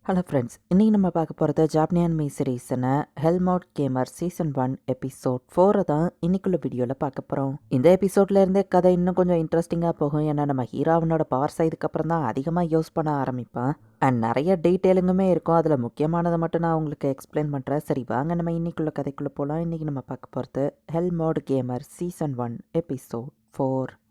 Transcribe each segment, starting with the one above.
Hello friends, இன்றைக்கி நம்ம பார்க்க போகிறது ஜாப்பனியன் மீ சீரீஸான ஹெல்மோட் கேமர் சீசன் 1 எபிசோட் 4 தான் இன்னைக்குள்ள வீடியோவில் பார்க்க போகிறோம். இந்த எபிசோட்ல இருந்தே கதை இன்னும் கொஞ்சம் இன்ட்ரெஸ்டிங்காக போகும். ஏன்னா நம்ம ஹீரோவனோட பவர் இதுக்கப்புறம் தான் அதிகமாக யூஸ் பண்ண ஆரம்பிப்பான். அண்ட் நிறைய டீட்டெயிலுங்குமே இருக்கும். அதில் முக்கியமானதை மட்டும் நான் உங்களுக்கு எக்ஸ்பிளைன் பண்ணுறேன். சரி வாங்க நம்ம இன்னைக்குள்ள கதைக்குள்ளே போகலாம். இன்றைக்கி நம்ம பார்க்க போகிறது ஹெல்மோட் கேமர் சீசன் 1 எபிசோட் 4.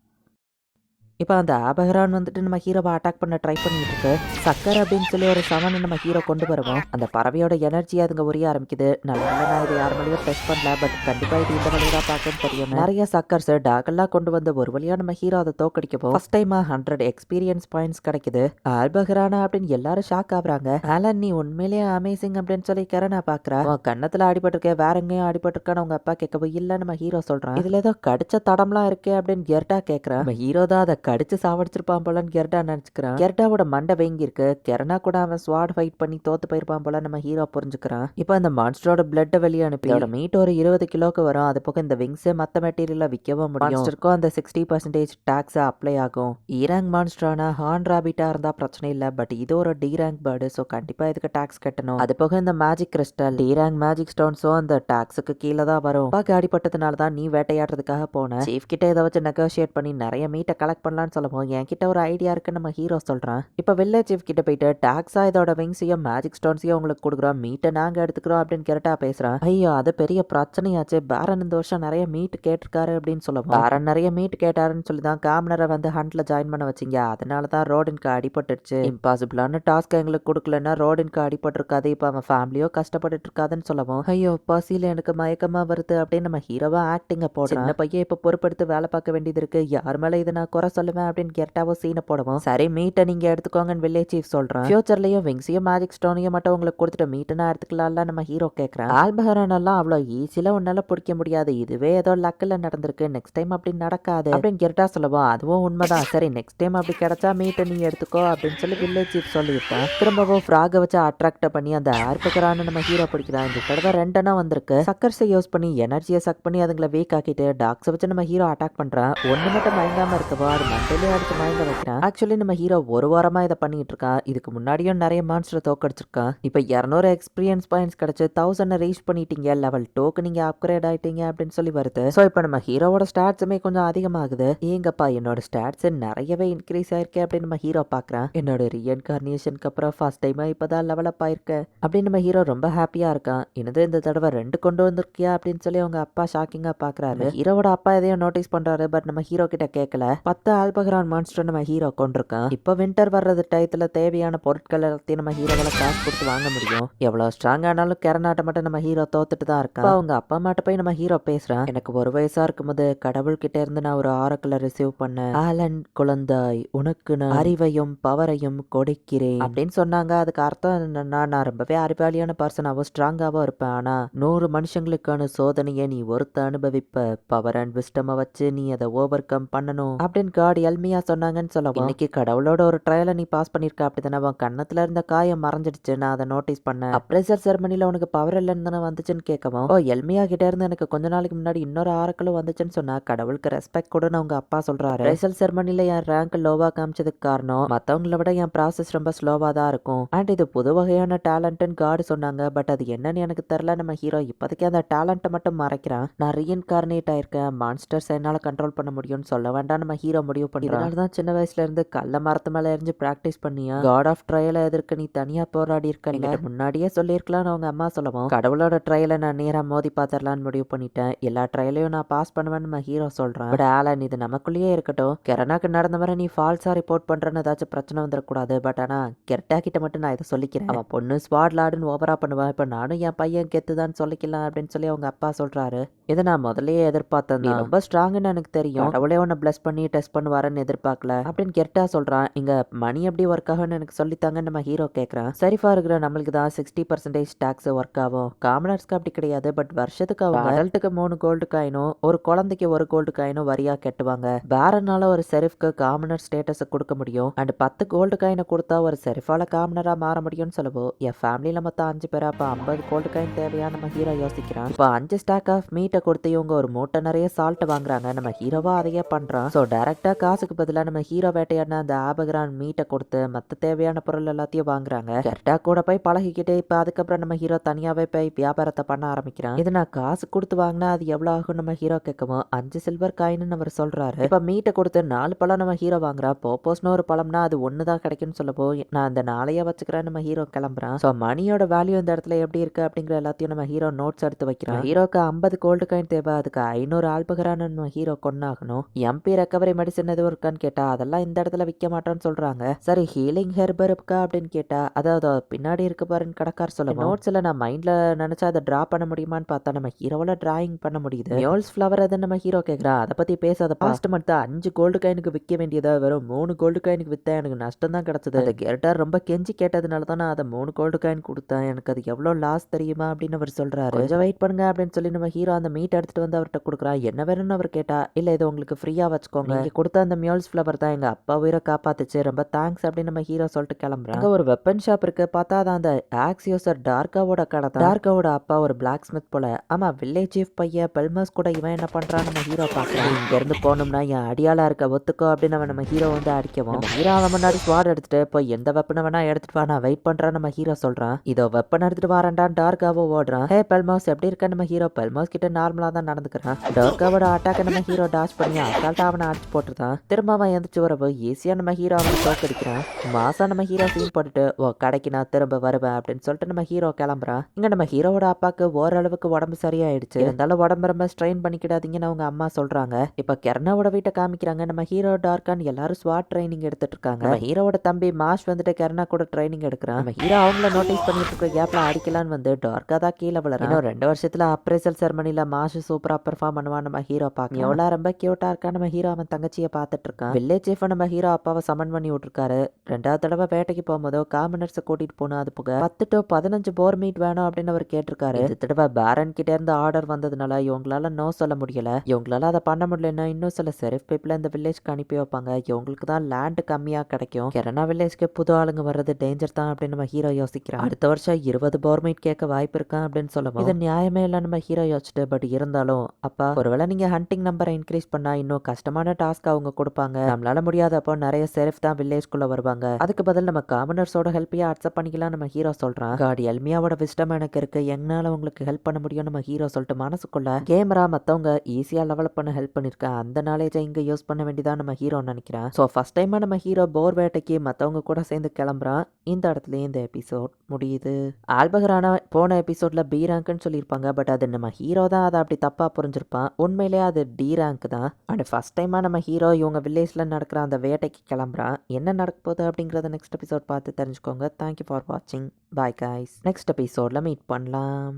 இப்போ அந்த ஆபகரான் வந்துட்டு நம்ம ஹீரோவை அட்டாக் பண்ண ட்ரை பண்ணிட்டு இருக்கு. சக்கர் அப்படின்னு சொல்லி ஒரு சவனை நம்ம ஹீரோ கொண்டு வருவோம். அந்த பறவையோட எனர்ஜி அதுங்க உரிய ஆரம்பிக்குது. நல்லா நான் இது யார் மேலேயும் டெஸ்ட் பண்ணல, பட் கண்டிப்பா இது இந்த வழியா பார்க்கன்னு தெரியும். நிறைய சக்கர்ஸ் டாகெல்லாம் கொண்டு வந்து ஒரு வழியா நம்ம ஹீரோ அதை தோக்கடிக்கப்போ ஃபர்ஸ்ட் டைமா 100 எக்ஸ்பீரியன்ஸ் பாயிண்ட்ஸ் கிடைக்குது. ஆல்பகரானா அப்படின்னு எல்லாரும் ஷாக் ஆகுறாங்க. ஆலன் நீ உண்மையிலேயே அமேசிங் அப்படின்னு சொல்லி கரணா பாக்குறா. கண்ணத்துல அடிபட்டிருக்கேன், வேற எங்கேயும் அடிபட்டிருக்கான்னு உங்க அப்பா கேட்கவோ இல்ல நம்ம ஹீரோ சொல்றான். இதுல ஏதோ கடிச்ச தடம்லாம் இருக்கே அப்படின்னு கெர்டா கேட்கறான். நம்ம ஹீரோ தான் அதை கடிச்சு சாவடிச்சிருப்பான் போலன்னு கெர்டா நினைச்சுக்கிறான். கெர்டாவோட மண்டை வேங்கி இருக்கு. கெரனா கூட அவன் ஸ்வாட் ஃபைட் பண்ணி தோத்து போயிருப்பான் போல நம்ம ஹீரோ புரிஞ்சுக்கிறான். இப்போ அந்த மான்ஸ்டரோட பிளட்டை வெளியே அனுப்பி அதோட மீட் ஒரு 20 கிலோக்கு வரும். அது போக இந்த விங்ஸ் மத்த மெட்டீரியல விற்கவும் முடியும். மான்ஸ்டருக்கும் அந்த 60% டாக்ஸ் அப்ளை ஆகும். ஈராங் மான்ஸ்டரான ஹார்ன் ராபிட்டா இருந்தா பிரச்சனை இல்ல, பட் இது ஒரு டி ரேங்க் பேர்டு, ஸோ கண்டிப்பா இதுக்கு டாக்ஸ் கட்டணும். அது போக இந்த magic crystal T rank magic ஸ்டோன்ஸும் அந்த டாக்ஸுக்கு கீழே தான் வரும். அப்பாக்கு அடிப்பட்டதுனால தான் நீ வேட்டையாடுறதுக்காக போன. சீஃப் கிட்ட இதை வச்சு நெகோஷியேட் பண்ணி நிறைய மீட்டை கலெக்ட் பண்ணலாம்னு சொல்லவும் என்கிட்ட ஒரு ஐடியா இருக்கு நம்ம ஹீரோ சொல்றான். இப்ப வில்லேஜ் சீஃப் கிட்ட போயிட்டு டாக்ஸா இதோட விங்ஸையும் மேஜிக் ஸ்டோன்ஸையும் உங்களுக்கு கொடுக்குறோம், மீட்டை நாங்க எடுத்துக்கிறோம் அப்படின்னு கரெக்டா பேசுறான். ஐயோ அது பெரிய பிரச்சனையாச்சு. பேரன் இந்த வருஷம் நிறைய மீட் கேட்டிருக்காரு அப்படின்னு சொல்லுவோம். பேரன் நிறைய மீட் கேட்டாருன்னு சொல்லி தான் காமனரை வந்து ஹண்ட்ல ஜாயின் பண்ண வச்சிங்க. அதனாலதான் ரோடின்க்கு அடிபட்டுருச்சு. இம்பாசிபிளான டாஸ்க் எங்களுக்கு கொடுக்கலன்னா ரோடின்க்கு அடிபட்டிருக்காது. இப்ப அவன் ஃபேமிலியோ கஷ்டப்பட்டு இருக்காதுன்னு சொல்லவும் ஐயோ பசியில எனக்கு மயக்கமா வருது அப்படின்னு நம்ம ஹீரோவா ஆக்டிங்க போடுறான். சின்ன பையன் இப்ப பொறுப்படுத்து வேலை பார்க்க வேண்டியது இருக்கு. யார் மேல இதை நான் குறை சொல்லுவேன் அப்படின்னு கெட்டாவோ சீனை போடுவோம். சரி மீட்டை நீங்க எடுத்துக்கோங்கன்னு வில்லேஜ் சீஃப் சொல்றான். ஃபியூச்சர்லயும் விங்ஸையும் மேஜிக் ஸ்டோனையும் மட்டும் உங்களுக்கு கொடுத்துட்டு மீட்டுனா எடுத்துக்கலாம்ல நம்ம ஹீரோ கேட்கறான். ஆல்பஹரான் எல்லாம் அவ்வளோ ஈஸியில உன்னால பிடிக்க முடியாது. இதுவே ஏதோ லக்கில் நடந்திருக்கு. நெக்ஸ்ட் டைம் அப்படி நடக்காது அப்படின்னு கெட்டா சொல்லுவோம். அதுவும் உண்மைதான். சரி நெக்ஸ்ட் டைம் அப்படி கிடைச்சா மீட்டை நீ எடுத்துக்கோ அப்படின்னு சொல்லி வில்லேஜ் சீஃப் சொல்லியிருப்பான். திரும்பவும் ஃப்ராகை வச்சு அட்ராக்ட் பண்ணி அந்த ஆல்பஹரான் நம்ம ஹீரோ பிடிக்கிறான். இந்த தடவை 2 அணா வந்திருக்கு. சக்கர்ஸை யூஸ் பண்ணி எனர்ஜியை சக் பண்ணி அதுங்களை வீக் ஆக்கிட்டு டாக்ஸை வச்சு நம்ம ஹீரோ அட்டாக் பண்றான். ஒண்ணு மட்டும் மயங்காம இருக்கவோ அது மண்டலே அடிச்சு மயங்க வைக்கிறான். ஆக்சுவலி நம்ம ஹீரோ ஒரு வாரமா இதை பண்ணிட்டு இருக்கான். இதுக்கு முன்னாடியும் நிறைய மான்ஸ்டர் தோக்கடிச்சிருக்கான். இப்ப 200 எக்ஸ்பீரியன்ஸ் பாயிண்ட்ஸ் கிடைச்சு 1000 ரீச் பண்ணிட்டீங்க. லெவல் 2க்கு நீங்க அப்கிரேட் ஆயிட்டீங்க அப்படின்னு சொல்லி வருது. ஸோ இப்போ நம்ம ஹீரோவோட ஸ்டாட்ஸுமே கொஞ்சம் அதிகமாகுது. ஏங்கப்பா என்னோட ஸ்டாட்ஸ் நிறையவே இன்க்ரீஸ் ஆயிருக்கு அப்படின்னு நம்ம ஹீரோ பாக்குறான். என்னோட ரீஎன்கார்னியேஷனுக்கு அப்புறம் ஃபர்ஸ்ட் டைமா இப்பதான் லெவல் அப் ஆயிருக்கேன் அப்படின்னு நம்ம ஹீரோ ரொம்ப ஹாப்பியா இருக்கான். என்னது இந்த தடவை 2 கொண்டு வந்திருக்கியா அப்படின்னு சொல்லி அவங்க அப்பா ஷாக்கிங்கா பாக்குறாரு. ஹீரோவோட அப்பா எதையும் நோட்டீஸ் பண்றாரு, பட் நம்ம ஹீரோ கிட்ட கேட்கல. 10 ஆல்பஹரான் மான்ஸ்டர் நம்ம ஹீரோ கொண்டிருக்கான். இப்போ வின்டர் வர்றது டயத்துல தேவையான பொருட்கள் எல்லாத்தையும் நம்ம ஹீரோவால காசு கொடுத்து வாங்க முடியும். எவ்வளவு ஸ்ட்ராங் ஆனாலும் கெரனாட்ட மட்டும் நம்ம ஹீரோ தோத்துட்டு தான் இருக்கான். அவங்க அப்பா அம்மாட்ட போய் நம்ம ஹீரோ பேசுறான். எனக்கு 1 வயசா இருக்கும்போது கடவுள் கிட்ட இருந்து நான் ஒரு ஆரக்கிளை ரிசீவ் பண்ணேன். ஆலன் குழந்தாய், உனக்கு நான் அறிவையும் பவரையும் கொடுக்கிறேன் அப்படின்னு சொன்னாங்க. அதுக்கு அர்த்தம் என்னன்னா நான் ரொம்பவே அறிவாளியான பர்சனாவும் ஸ்ட்ராங்காவும் இருப்பேன். ஆனா 100 மனுஷங்களுக்கான சோதனையை நீ ஒருத்த அனுபவிப்ப. பவர் அண்ட் விஸ்டமை வச்சு நீ அதை ஓவர் கம் பண்ணணும் அப்படின்னு காட் எல்மியா சொன்னாங்கன்னு சொல்லவும் இன்னைக்கு கடவுளோட ஒரு ட்ரையலை நீ பாஸ் பண்ணிருக்க அப்படித்தானே. அவன் கண்ணத்துல இருந்த காயம் மறைஞ்சிடுச்சு. நான் அதை நோட்டீஸ் பண்ணேன். அப்ரைசர் செரமனில உனக்கு பவர் இல்லைன்னு தானே வந்துச்சுன்னு கேட்கவும் எல்மியா கிட்ட இருந்து எனக்கு கொஞ்ச நாளைக்கு முன்னாடி இன்னொரு ஆரக்களும் வந்துச்சுன்னு சொன்னா கடவுளுக்கு ரெஸ்பெக்ட் கொடுன்னு அவங்க அப்பா சொல்றாரு. அப்ரைசர் செரமனில என் ரேங்க் லோவா காமிச்சதுக்கு காரணம் மத்தவங்களை விட என் ப்ராசஸ் ரொம்ப ஸ்லோவா தான் இருக்கும். அண்ட் இது புது வகையான டேலண்ட்னு காடு சொன்னாங்க. பட் அது என்னன்னு எனக்கு தெரியல. நம்ம ஹீரோ இப்போதைக்கு அந்த டேலண்ட்டை மட்டும் மறைக்கிறான். நான் ரீஇன்கார்னேட் ஆயிருக்கேன். மான்ஸ்டர்ஸ் என்னால கண்ட்ரோல் பண்ண முடியும்னு சொல்ல வேண்டாம் நம்ம ஹீரோ முடிவு பண்ணிடுறான். தான் சின்ன வயசுல இருந்து கல்ல மரத்து மேல எரிஞ்சு பிராக்டிஸ் பண்ணியா காட் ஆஃப் ட்ரையலை எதிர்க்க நீ தனியா போராடி இருக்க. முன்னாடியே சொல்லியிருக்கலாம்னு அவங்க அம்மா சொல்லவும் கடவுளோட ட்ரையலை நான் நேரா மோதி பாத்திரலான்னு முடிவு பண்ணிட்டேன். எல்லா ட்ரையலையும் நான் பாஸ் பண்ணுவேன்னு நம்ம ஹீரோ சொல்றான். பட் ஆலன் இது நமக்குள்ளேயே இருக்கட்டும். கெரனாக்கு நடந்த வரை நீ ஃபால்ஸா ரிப்போர்ட் பண்றேன்னு ஏதாச்சும் பிரச்சனை வந்துடக்கூடாது. பட் ஆனா கெர்டா கிட்ட மட்டும் நான் இதை சொல்லிக்கிறேன். அவன் பொண்ணு ஸ்வாட் லாடுன்னு ஓவரா பண்ணுவான். இப்ப நானும் என் பையன் கெத்துதான் சொல்லிக்கலாம் அப்படின்னு சொல்லி அவங்க அப்பா சொல்றாரு. இதை நான் முதல்லயே எதிர்பார்த்தேன். நீ ரொம்ப ஸ்ட்ராங்னு எனக்கு தெரியும். கடவுளே உன்னை பிளஸ் பண்ணி டெஸ்ட் பண்ணுவாருன்னு எதிர்பார்க்கல அப்படின்னு கெர்டா சொல்றான். இங்க மணி எப்படி ஒர்க் ஆகும்னு எனக்கு சொல்லித்தாங்கன்னு நம்ம ஹீரோ கேட்கறான். சரிஃபா இருக்கிற நம்மளுக்கு தான் 60% டாக்ஸ் ஒர்க் ஆகும். காமனர்ஸ்க்கு அப்படி கிடையாது. பட் வருஷத்துக்கு அவங்க அடல்ட்டுக்கு 3 கோல்டு காயினும் ஒரு குழந்தைக்கு 1 கோல்டு காயினும் வரியா கட்டுவாங்க. பேரனால ஒரு செரிஃப்க்கு காமனர் ஸ்டேட்டஸ் கொடுக்க முடியும். அண்ட் 10 கோல்டு காயினை கொடுத்தா ஒரு செரிஃபால காமனரா மாற முடியும்னு சொல்லுவோம். என் ஃபேமிலியில மொத்தம் 5 பேரா. அப்ப 50 கோல்டு காயின் தேவையா நம்ம ஹீரோ யோசிக்கிறான். இப்போ 5 ஸ்டாக் ஆஃப் மீட்டை கொடுத்து இவங்க ஒரு மூட்டை நிறைய சால்ட் வாங்குறாங்க. நம்ம ஹீரோவா அதையே பண்றான். ஸோ டைரக்டா காசுக்கு பதிலா நம்ம ஹீரோ வேட்டையாடின அந்த ஆபகரான் மீட்டை கொடுத்து மத்த தேவையான பொருள் எல்லாத்தையும் வாங்குறாங்க. கரெக்டா கூட போய் பழகிக்கிட்டு இப்ப அதுக்கப்புறம் நம்ம ஹீரோ தனியாவே போய் வியாபாரத்தை பண்ண ஆரம்பிக்கிறான். இது நான் காசு கொடுத்து வாங்கினா அது எவ்வளவு ஆகும் நம்ம ஹீரோ கேட்கவும் 5 சில்வர் காயின்னு அவர் சொல்றாரு. இப்ப மீட்டை கொடுத்து 4 பழம் நம்ம ஹீரோ வாங்குறா. போப்போஸ்னு ஒரு பழம்னா அது ஒண்ணுதான் கிடைக்கும்னு சொல்லப்போ நான் அந்த 4 வச்சுக்கிறேன் நம்ம ஹீரோ கிளம்புறான். சோ மணியோட வேல்யூ இந்த இடத்துல எப்படி இருக்கு அப்படிங்கிற எல்லாத்தையும் நம்ம ஹீரோ நோட்ஸ் எடுத்து வைக்கிறான். ஹீரோக்கு 50 கோல்டு காயின் தேவை. அதுக்கு 500 ஆல்பகரான நம்ம ஹீரோ கொண்டாகணும். எம்பி ரெக்கவரி மெடிசன் எதுவும் இருக்கான்னு கேட்டா அதெல்லாம் இந்த இடத்துல விற்க மாட்டோம்னு சொல்றாங்க. சரி ஹீலிங் ஹெர்பர் இருக்கா அப்படின்னு கேட்டா அதாவது பின்னாடி இருக்கு பாருன்னு கடைக்கார் சொல்ல நோட்ஸ்ல நான் மைண்ட்ல நினைச்சா அதை டிரா பண்ண முடியுமான்னு பார்த்தா நம்ம ஹீரோவால டிராயிங் பண்ண முடியுது. மியோல்ஸ் ஃபிளவர் அதை நம்ம ஹீரோ கேட்கறான். அதை பத்தி பேசாத பாஸ்ட் மந்த் 5 கோல்டு காயினுக்கு விற்க வேண்டியதா வெறும் 3 கோல்டு காயினுக்கு வித்தா எனக்கு நஷ்டம் தான் கிடைச்சது. அந்த கெரட்டர் ரொம்ப கெஞ்சி கேட்டதுனால தான் நான் அதை 3 கோல்டு காயின் கொடுத்தேன். எனக்கு அது எவ்வளவு லாஸ் தெரியுமா அப்படின்னு அவர் சொல்றாரு. கொஞ்சம் வெயிட் பண்ணுங்க அப்படின்னு சொல்லி நம்ம ஹீரோ அந்த மீட் எடுத்துட்டு வந்து அவர்கிட்ட கொடுக்குறான். என்ன வேணும்னு அவர் கேட்டா இல்ல இது உங்களுக்கு ஃப்ரீயா வச்சுக்கோங்க. நீங்க கொடுத்த அந்த மியோல்ஸ் ஃபிளவர் தான் எங்க அப்பா உயிரை காப்பாத்துச்சு. ரொம்ப தேங்க்ஸ் அப்படின்னு நம்ம ஹீரோ சொல்லிட்டு கிளம்புறாங்க. அங்க ஒரு வெப்பன் ஷாப் இருக்கு. பார்த்தா அது அந்த ஆக்சியோசர் டார்காவோட கடை தான். டார்காவோட அப்பா ஒரு பிளாக் ஸ்மித் போல. ஆமா வில்லேஜ் சீஃப் பையன் பெல்மஸ் கூட இவன் என்ன பண்றான் நம்ம ஹீரோ பாக்குறான். இங்க இருந்து போனோம்னா என் அடியாளா இருக்க ஒத்துக்கோ அப்படின்னு அவன் நம்ம ஹீரோ வந்து அடிக்கவும் ஹீரோ அவன் முன்னாடி ஸ்வாட் எடுத்துட்டு போய் எந்த வெப்பனை வேணா எடுத்துட்டு வா நான் வெயிட் பண்றான் நம்ம ஹீரோ சொல்றான். இதோ வெப்பன் எடுத்துட்டு வாரண்டான் டார்காவோ ஓடுறான். ஹே பெல்மோஸ் எப்படி இருக்க நம்ம ஹீரோ பெல்மோஸ் கிட்ட நார்மலா தான் நடந்துக்கிறான். டார்காவோட அட்டாக்க நம்ம ஹீரோ டாஷ் பண்ணி அசால்ட்டா அவனை அடிச்சு போட்டுருந்தான். திரும்ப அவன் எந்திரிச்சு வரவு ஈஸியா நம்ம ஹீரோ அவனை தோக்கடிக்கிறான். மாசா நம்ம ஹீரோ சீன் போட்டுட்டு ஓ கடைக்கு நான் திரும்ப வருவேன் அப்படின்னு சொல்லிட்டு நம்ம ஹீரோ கிளம்புறான். இங்க நம்ம ஹீரோவோட அப்பாக்கு ஓரளவுக்கு உடம்பு சரியாயிடுச்சு. இருந்தாலும் உடம்பு ரொம்ப ஸ்ட்ரெயின் பண்ணிக்கிடாதீங்கன்னு அவங்க அம்மா சொல்றாங்க. இப்ப கெர்னாவோட வீட்டை காமிக்கிறாங்க. நம்ம ஹீரோ டார்கான் எல்லாரும் ஸ்வாட் ட்ரைனிங் எடுத்துட்டு இருக்காங்க. நம்ம ஹீரோவோட தம்பி மாஷ் வந்துட்டு கெர்னா கூட ட்ரைனிங் எடுக்கிறான். நம்ம ஹீரோ அவங்கள நோட்டீஸ் பண்ணிட்டு இருக்க கேப்ல அடிக்கலான்னு வந்து டார்கா தான் கீழே விழுறான். இன்னும் 2 வருஷத்துல அப்ரைசல் செரமனில மாஷ் சூப்பரா பெர்ஃபார்ம் பண்ணுவான் நம்ம ஹீரோ பாக்க எவ்வளவு ரொம்ப கியூட்டா இருக்கா. நம்ம ஹீரோ அவன் தங்கச்சியை பார்த்துட்டு இருக்கான். வில்லேஜ் சீஃப் நம்ம ஹீரோ அப்பாவை சமன் பண்ணி விட்டுருக்காரு. 2வது தடவை வேட்டைக்கு போகும்போது காமனர்ஸை கூட்டிட்டு போனா அது போக 10 to 15 போர் மீட் வேணும் அப்படின்னு அவர் கேட்டிருக்காரு. இந்த தடவை பேரன் கிட்ட இருந்து ஆர்டர் வந்ததுனால இவங்களால நோ சொல்ல முடியல. இவங்களால அதை பண்ண முடியலன்னா இன்னும் சில செரிஃப் பீப்புளை இந்த வில்லேஜ்க்கு அனுப்பி வைப்பாங்க. இவங்களுக்கு தான் லேண்ட் கம்மியா கிடைக்கும். கெரனா வில்லேஜ்க்கு புது ஆளுங்க வர்றது டேஞ்சர் தான் அப்படின்னு நம்ம ஹீரோ யோசிக்கிறான். அடுத்த வருஷம் 20 போர் மீட் கேட்க வாய்ப்பு இருக்கான் அப்படின்னு சொல்லுவோம். இது நியாயமே இல்லை நம்ம ஹீரோ யோசிச்சுட்டு பட் இருந்தாலும் அப்பா ஒருவேளை நீங்க ஹண்டிங் நம்பரை இன்க்ரீஸ் பண்ணா இன்னும் கஷ்டமான டாஸ்க் அவங்க கொடுப்பாங்க. நம்மளால முடியாதப்போ நிறைய செரிஃப் தான் வில்லேஜ்குள்ள வருவாங்க. அதுக்கு பதில் நம்ம காமனர்ஸோட ஹெல்ப்பையா அக்செப்ட் பண்ணிக்கலாம் நம்ம ஹீரோ சொல்றான். காட் எல்மியாவோட விஸ்டம் எனக்கு இருக்கு. எங்களால உங்களுக்கு ஹெல்ப் பண்ண முடியும் நம்ம ஹீரோ சொல்லிட்டு மனசுக்குள்ள கேமரா மத்தவங்க ஈஸியா டெவலப் பண்ண ஹெல்ப் பண்ணிருக்கேன். அந்த நாலேஜை இங்க யூஸ் பண்ண வேண்டியதான் நம்ம ஹீரோ நினைக்கிறேன். ஸோ ஃபர்ஸ்ட் டைமா நம்ம ஹீரோ போர் வேட்டைக்கு மத்தவங்க கூட சேர்ந்து கிளம்புறான். இந்த இடத்துல இந்த எபிசோட் முடியுது. ஆல்பகரான போன எபிசோட்ல பி ரேங்க்னு சொல்லியிருப்பாங்க. பட் அது நம்ம ஹீரோ தான் அதை அப்படி தப்பா புரிஞ்சிருப்பான். உண்மையிலேயே அது டி ரேங்க் தான். அண்ட் ஃபர்ஸ்ட் டைமா நம்ம ஹீரோ இவங்க வில்லேஜ்ல நடக்கிற அந்த வேட்டைக்கு கிளம்புறான். என்ன நடக்க போகுது அப்படிங்கறத நெக்ஸ்ட் எபிசோட் பார்த்து தெரிஞ்சுக்கோங்க. தேங்க்யூ ஃபார் வாட்சிங். Bye guys. நெக்ஸ்ட் எபிசோட்ல மீட் பண்ணலாம்.